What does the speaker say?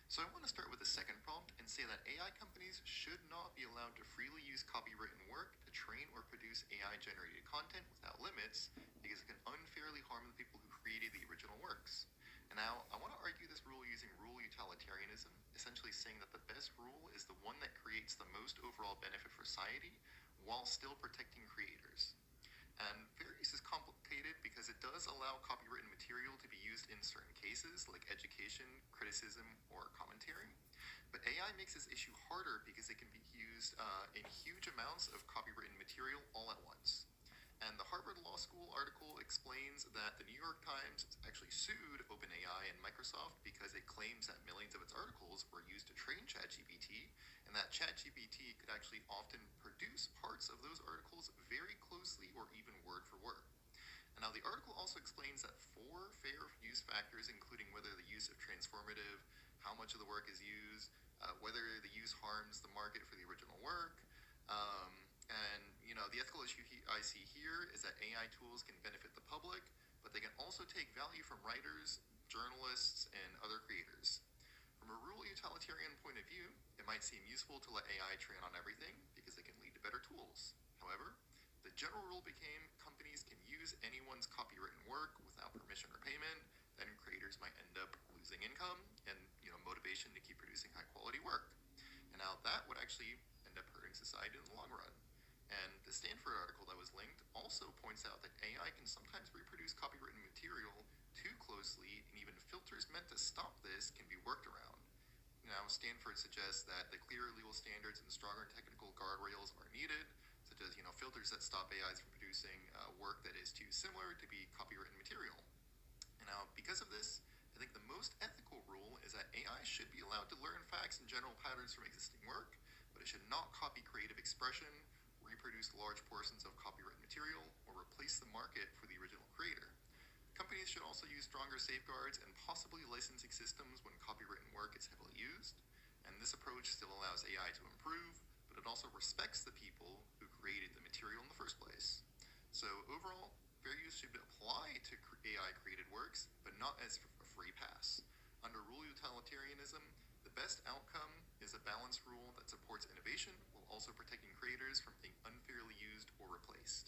So I want to start with the second prompt and say that AI companies should not be allowed to freely use copywritten work to train or produce AI-generated content without limits because it can unfairly harm the people who created the original works. And now I want to argue this rule using rule utilitarianism, essentially saying that the best rule is the one that creates the most overall benefit for society while still protecting creators. And fair use is complicated because it does allow copywritten material to be used in certain cases, like education, criticism, or commentary. But AI makes this issue harder because it can be used in huge amounts of copywritten material all at once. And the Harvard Law School article explains that the New York Times actually sued OpenAI and Microsoft because it claims that millions of its articles were used to train ChatGPT, and that ChatGPT could actually often produce parts of those articles very closely or even word for word. And now the article also explains that four fair use factors, including whether the use of transformative, how much of the work is used, whether the use harms the market for the original work, and the ethical issue I see here is that AI tools can benefit the public, but they can also take value from writers, journalists, and other creators. From a rule utilitarian point of view, it might seem useful to let AI train on everything because it can lead to better tools. However, the general rule became companies can use anyone's copywritten work without permission or payment, then creators might end up losing income and motivation to keep producing high quality work. And now that would actually end up hurting society in the long run. And the Stanford article that was linked also points out that AI can sometimes reproduce copywritten material too closely, and even filters meant to stop this can be worked around. Now, Stanford suggests that the clearer legal standards and stronger technical guardrails are needed, such as filters that stop AIs from producing work that is too similar to be copywritten material. And now, because of this, I think the most ethical rule is that AI should be allowed to learn facts and general patterns from existing work, but it should not copy creative expression, reproduce large portions of copyright material, or replace the market for the original creator. Companies should also use stronger safeguards and possibly licensing systems when copywritten work is heavily used. And this approach still allows AI to improve, but it also respects the people who created the material in the first place. So overall, fair use should apply to AI-created works, but not as a free pass. Under rule utilitarianism, the best outcome is a balanced rule that supports innovation while also protecting creators from being unfairly used or replaced.